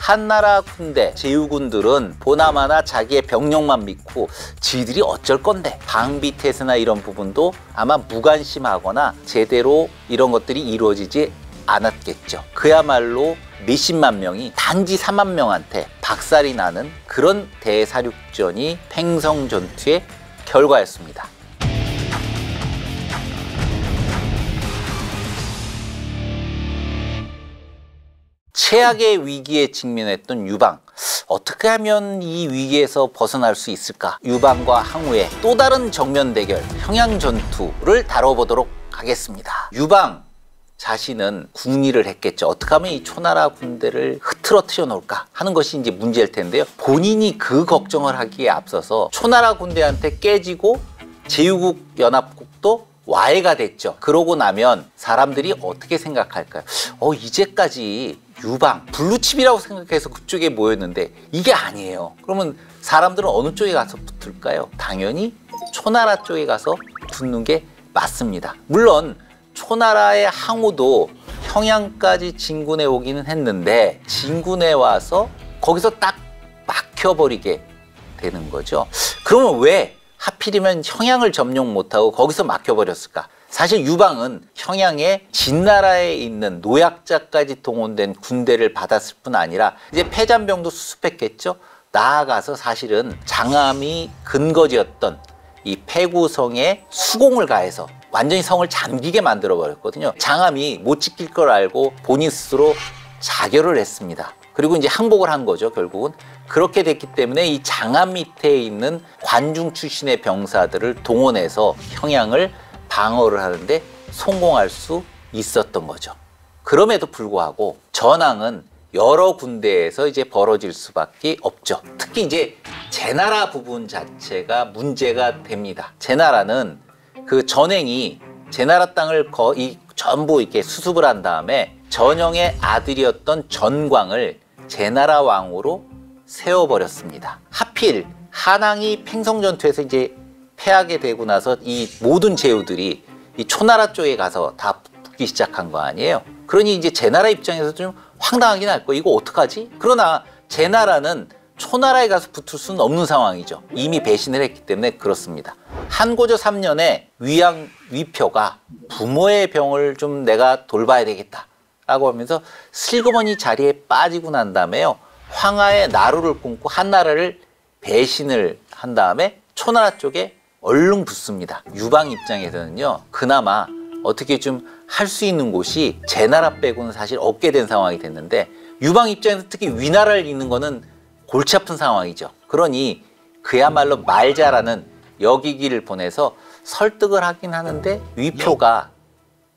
한나라 군대 제후군들은 보나마나 자기의 병력만 믿고 지들이 어쩔 건데 방비태세나 이런 부분도 아마 무관심하거나 제대로 이런 것들이 이루어지지 않았겠죠. 그야말로 몇십만 명이 단지 4만 명한테 박살이 나는 그런 대사륙전이 팽성전투의 결과였습니다. 최악의 위기에 직면했던 유방. 어떻게 하면 이 위기에서 벗어날 수 있을까? 유방과 항우의 또 다른 정면 대결, 평양 전투를 다뤄보도록 하겠습니다. 유방 자신은 궁리를 했겠죠. 어떻게 하면 이 초나라 군대를 흐트러뜨려 놓을까 하는 것이 이제 문제일 텐데요. 본인이 그 걱정을 하기에 앞서서 초나라 군대한테 깨지고 제후국 연합국도 와해가 됐죠. 그러고 나면 사람들이 어떻게 생각할까요? 이제까지 유방, 블루칩이라고 생각해서 그쪽에 모였는데 이게 아니에요. 그러면 사람들은 어느 쪽에 가서 붙을까요? 당연히 초나라 쪽에 가서 붙는 게 맞습니다. 물론 초나라의 항우도 평양까지 진군해 오기는 했는데 진군해 와서 거기서 딱 막혀버리게 되는 거죠. 그러면 왜 하필이면 평양을 점령 못하고 거기서 막혀버렸을까? 사실 유방은 평양에 진나라에 있는 노약자까지 동원된 군대를 받았을 뿐 아니라 이제 패잔병도 수습했겠죠. 나아가서 사실은 장암이 근거지였던 이 패구성에 수공을 가해서 완전히 성을 잠기게 만들어 버렸거든요. 장암이 못 지킬 걸 알고 본인 스스로 자결을 했습니다. 그리고 이제 항복을 한 거죠, 결국은. 그렇게 됐기 때문에 이 장암 밑에 있는 관중 출신의 병사들을 동원해서 평양을 방어를 하는데 성공할 수 있었던 거죠. 그럼에도 불구하고 전황은 여러 군데에서 이제 벌어질 수밖에 없죠. 특히 이제 제나라 부분 자체가 문제가 됩니다. 제나라는 그 전행이 제나라 땅을 거의 전부 이렇게 수습을 한 다음에 전영의 아들이었던 전광을 제나라 왕으로 세워버렸습니다. 하필 한왕이 팽성전투에서 이제 패하게 되고 나서 이 모든 제후들이 이 초나라 쪽에 가서 다 붙기 시작한 거 아니에요. 그러니 이제 제나라 입장에서 좀 황당하긴 할 거예요. 이거 어떡하지? 그러나 제나라는 초나라에 가서 붙을 수는 없는 상황이죠. 이미 배신을 했기 때문에 그렇습니다. 한고조 3년에 위표가 부모의 병을 좀 내가 돌봐야 되겠다 라고 하면서 슬그머니 자리에 빠지고 난 다음에요. 황하의 나루를 끊고 한나라를 배신을 한 다음에 초나라 쪽에 얼른 붙습니다. 유방 입장에서는요. 그나마 어떻게 좀 할 수 있는 곳이 제나라 빼고는 사실 없게 된 상황이 됐는데 유방 입장에서 특히 위나라를 잇는 거는 골치 아픈 상황이죠. 그러니 그야말로 말자라는 여기기를 보내서 설득을 하긴 하는데 위표가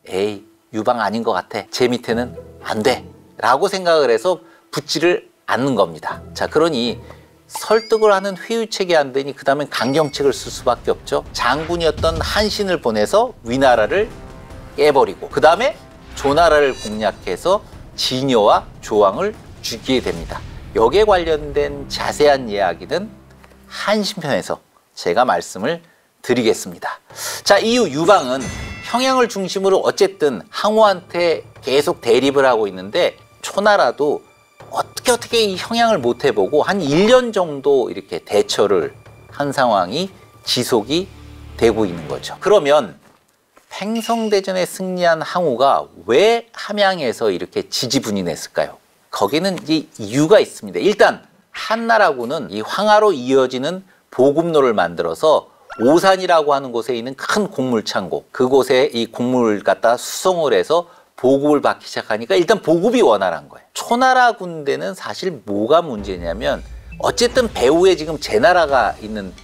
에이 유방 아닌 것 같아. 제 밑에는 안 돼. 라고 생각을 해서 붙지를 않는 겁니다. 자, 그러니 설득을 하는 회유책이 안 되니 그 다음엔 강경책을 쓸 수밖에 없죠. 장군이었던 한신을 보내서 위나라를 깨버리고 그 다음에 조나라를 공략해서 진여와 조왕을 죽이게 됩니다. 여기에 관련된 자세한 이야기는 한신편에서 제가 말씀을 드리겠습니다. 자, 이후 유방은 평양을 중심으로 어쨌든 항우한테 계속 대립을 하고 있는데 초나라도 어떻게 이 평양을 못 해보고 한 1년 정도 이렇게 대처를 한 상황이 지속이 되고 있는 거죠. 그러면 팽성대전에 승리한 항우가 왜 함양에서 이렇게 지지분인했을까요? 거기는 이제 이유가 있습니다. 일단 한나라군은 이 황하로 이어지는 보급로를 만들어서 오산이라고 하는 곳에 있는 큰 곡물창고, 그곳에 이 곡물을 갖다 수송을 해서 보급을 받기 시작하니까 일단 보급이 원활한 거예요. 초나라 군대는 사실 뭐가 문제냐면 어쨌든 배후에 지금 제나라가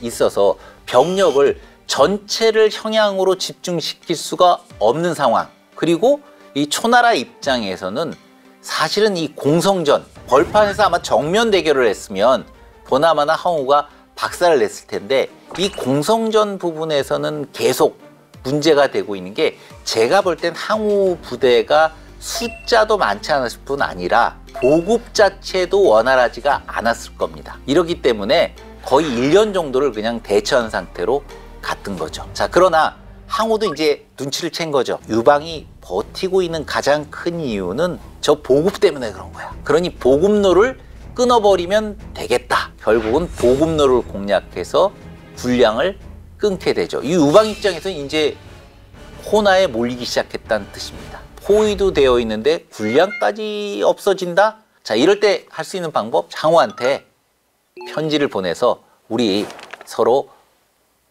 있어서 병력을 전체를 평양으로 집중시킬 수가 없는 상황. 그리고 이 초나라 입장에서는 사실은 이 공성전, 벌판에서 아마 정면 대결을 했으면 보나마나 항우가 박살을 냈을 텐데 이 공성전 부분에서는 계속 문제가 되고 있는 게 제가 볼 땐 항우 부대가 숫자도 많지 않았을 뿐 아니라 보급 자체도 원활하지가 않았을 겁니다. 이렇기 때문에 거의 1년 정도를 그냥 대처한 상태로 갔던 거죠. 자, 그러나 항우도 이제 눈치를 챈 거죠. 유방이 버티고 있는 가장 큰 이유는 저 보급 때문에 그런 거야. 그러니 보급로를 끊어버리면 되겠다. 결국은 보급로를 공략해서 군량을 끊게 되죠. 이 유방 입장에서는 이제 호나에 몰리기 시작했다는 뜻입니다. 포위도 되어 있는데 군량까지 없어진다? 자, 이럴 때 할 수 있는 방법, 항우한테 편지를 보내서 우리 서로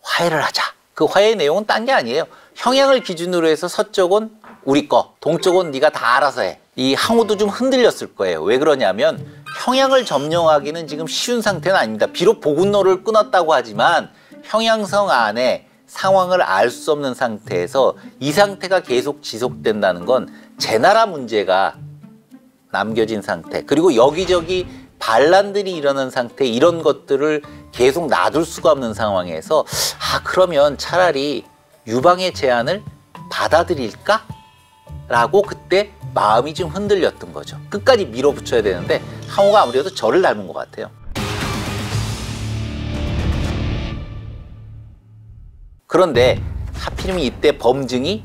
화해를 하자. 그 화해의 내용은 딴 게 아니에요. 형양을 기준으로 해서 서쪽은 우리 거, 동쪽은 네가 다 알아서 해. 이 항우도 좀 흔들렸을 거예요. 왜 그러냐면 형양을 점령하기는 지금 쉬운 상태는 아닙니다. 비록 보급로를 끊었다고 하지만 형양성 안에 상황을 알 수 없는 상태에서 이 상태가 계속 지속된다는 건 제 나라 문제가 남겨진 상태, 그리고 여기저기 반란들이 일어난 상태, 이런 것들을 계속 놔둘 수가 없는 상황에서 그러면 차라리 유방의 제안을 받아들일까? 라고 그때 마음이 좀 흔들렸던 거죠. 끝까지 밀어붙여야 되는데 항우가 아무래도 저를 닮은 것 같아요. 그런데 하필이면 이때 범증이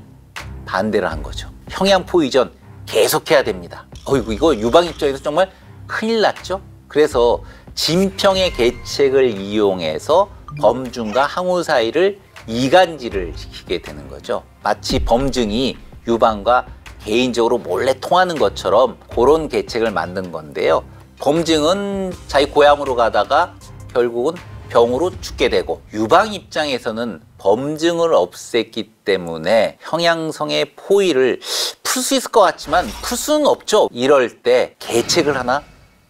반대를 한 거죠. 형양 포위전 계속해야 됩니다. 어이구, 이거 유방 입장에서 정말 큰일 났죠. 그래서 진평의 계책을 이용해서 범증과 항우 사이를 이간질을 시키게 되는 거죠. 마치 범증이 유방과 개인적으로 몰래 통하는 것처럼 그런 계책을 만든 건데요. 범증은 자기 고향으로 가다가 결국은 병으로 죽게 되고, 유방 입장에서는 범증을 없앴기 때문에 형양성의 포위를 풀 수 있을 것 같지만 풀 수는 없죠. 이럴 때 계책을 하나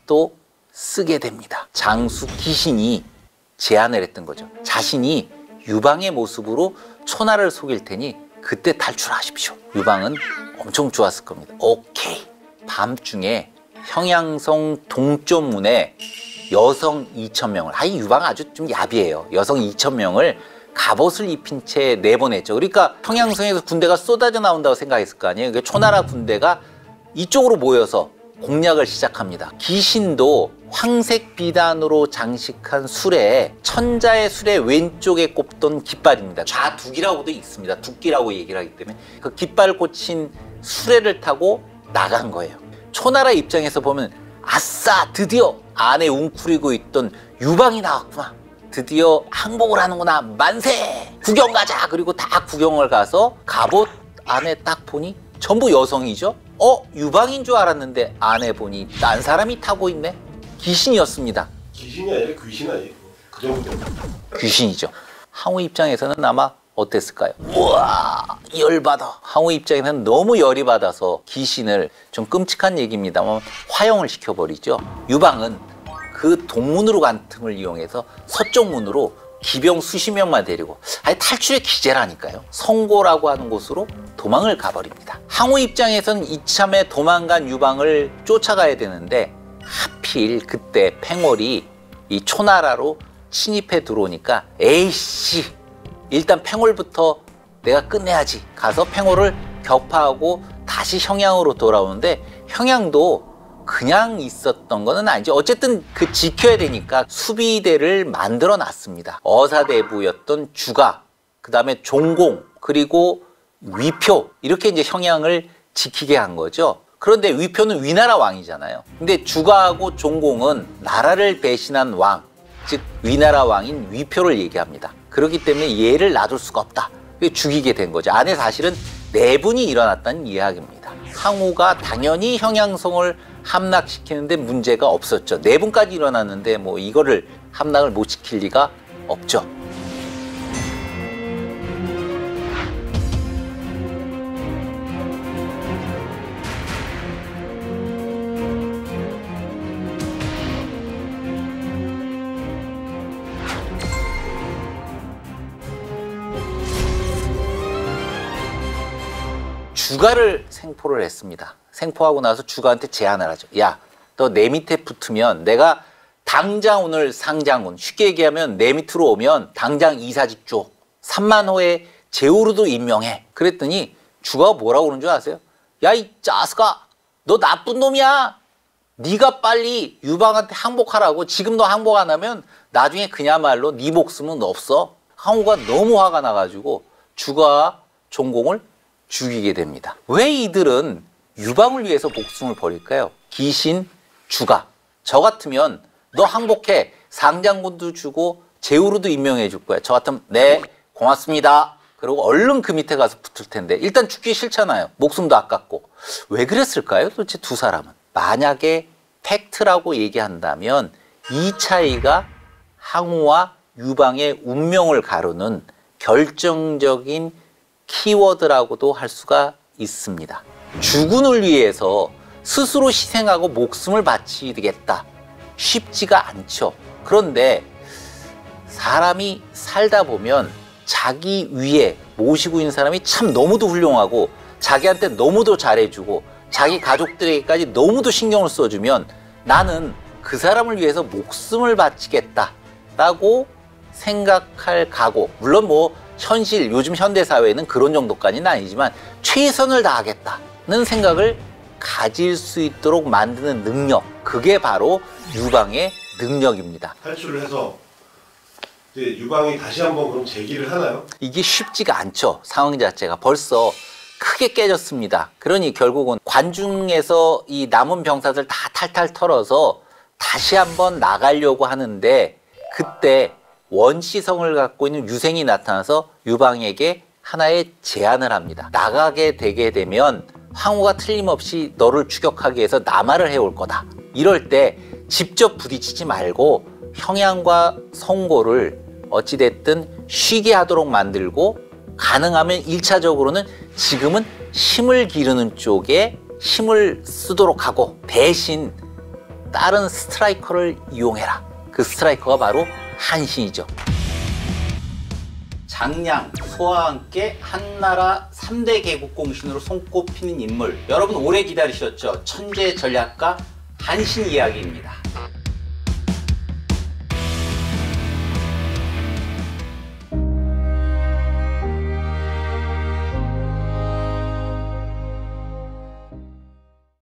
또 쓰게 됩니다. 장수 기신이 제안을 했던 거죠. 자신이 유방의 모습으로 초나를 속일 테니 그때 탈출하십시오. 유방은 엄청 좋았을 겁니다. 오케이. 밤중에 형양성 동쪽문에 여성 2,000명을, 유방 아주 좀 야비해요. 여성 2,000명을 갑옷을 입힌 채 내보냈죠. 그러니까 형양성에서 군대가 쏟아져 나온다고 생각했을 거 아니에요. 그러니까 초나라 군대가 이쪽으로 모여서 공략을 시작합니다. 기신도 황색 비단으로 장식한 수레에, 천자의 수레 왼쪽에 꼽던 깃발입니다. 좌두기라고도 있습니다. 두기라고 얘기를 하기 때문에 그 깃발 꽂힌 수레를 타고 나간 거예요. 초나라 입장에서 보면 아싸, 드디어 안에 웅크리고 있던 유방이 나왔구나. 드디어 항복을 하는구나. 만세! 구경 가자! 그리고 다 구경을 가서 갑옷 안에 딱 보니 전부 여성이죠. 유방인 줄 알았는데 안에 보니 딴 사람이 타고 있네. 귀신이었습니다. 귀신이 아니라 귀신 아니에요? 그 정도. 귀신이죠. 항우 입장에서는 아마 어땠을까요? 우와, 열받아. 항우 입장에서는 너무 열이 받아서 귀신을, 좀 끔찍한 얘기입니다만, 화형을 시켜버리죠. 유방은 그 동문으로 간 틈을 이용해서 서쪽 문으로 기병 수십 명만 데리고, 탈출의 기제라니까요. 성고라고 하는 곳으로 도망을 가버립니다. 항우 입장에서는 이참에 도망간 유방을 쫓아가야 되는데 하필 그때 팽월이 이 초나라로 침입해 들어오니까 에이씨, 일단 팽월부터 내가 끝내야지. 가서 팽월을 격파하고 다시 형양으로 돌아오는데, 형양도 그냥 있었던 거는 아니죠. 어쨌든 그 지켜야 되니까 수비대를 만들어 놨습니다. 어사대부였던 주가, 그 다음에 종공, 그리고 위표, 이렇게 이제 형양을 지키게 한 거죠. 그런데 위표는 위나라 왕이잖아요. 근데 주가하고 종공은 나라를 배신한 왕, 즉 위나라 왕인 위표를 얘기합니다. 그렇기 때문에 얘를 놔둘 수가 없다. 죽이게 된 거죠. 안에 사실은 내분이 일어났다는 이야기입니다. 항우가 당연히 형양성을 함락시키는데 문제가 없었죠. 내분까지 일어났는데 뭐 이거를 함락을 못 시킬 리가 없죠. 주가를 생포를 했습니다. 생포하고 나서 주가한테 제안을 하죠. 야, 너 내 밑에 붙으면 내가 당장 오늘 상장군, 쉽게 얘기하면 내 밑으로 오면 당장 이사직 줘. 3만 호에 제후르도 임명해. 그랬더니 주가가 뭐라고 그러는 줄 아세요? 야, 이 짜스가, 너 나쁜 놈이야. 네가 빨리 유방한테 항복하라고. 지금 너 항복 안 하면 나중에 그야말로 네 목숨은 없어. 항우가 너무 화가 나가지고 주가와 종공을 죽이게 됩니다. 왜 이들은 유방을 위해서 목숨을 버릴까요? 기신, 주가, 저 같으면 너 항복해. 상장군도 주고 제후루도 임명해 줄 거야. 저 같으면 네, 고맙습니다. 그리고 얼른 그 밑에 가서 붙을 텐데 일단 죽기 싫잖아요. 목숨도 아깝고. 왜 그랬을까요? 도대체 두 사람은. 만약에 팩트라고 얘기한다면 이 차이가 항우와 유방의 운명을 가르는 결정적인 키워드라고도 할 수가 있습니다. 주군을 위해서 스스로 희생하고 목숨을 바치겠다. 쉽지가 않죠. 그런데 사람이 살다 보면 자기 위에 모시고 있는 사람이 참 너무도 훌륭하고 자기한테 너무도 잘해주고 자기 가족들에게까지 너무도 신경을 써주면 나는 그 사람을 위해서 목숨을 바치겠다라고 생각할 각오. 물론 뭐 현실, 요즘 현대사회는 그런 정도까지는 아니지만 최선을 다하겠다는 생각을 가질 수 있도록 만드는 능력. 그게 바로 유방의 능력입니다. 탈출을 해서 이제 유방이 다시 한번 그럼 재기를 하나요? 이게 쉽지가 않죠. 상황 자체가 벌써 크게 깨졌습니다. 그러니 결국은 관중에서 이 남은 병사들 다 탈탈 털어서 다시 한번 나가려고 하는데 그때 원시성을 갖고 있는 유생이 나타나서 유방에게 하나의 제안을 합니다. 나가게 되게 되면 황후가 틀림없이 너를 추격하기 위해서 남하를 해올 거다. 이럴 때 직접 부딪히지 말고 형양과 성고를 어찌됐든 쉬게 하도록 만들고 가능하면 1차적으로는 지금은 힘을 기르는 쪽에 힘을 쓰도록 하고 대신 다른 스트라이커를 이용해라. 그 스트라이커가 바로 한신이죠. 장량, 소와 함께 한나라 3대 개국공신으로 손꼽히는 인물. 여러분 오래 기다리셨죠? 천재 전략가 한신 이야기입니다.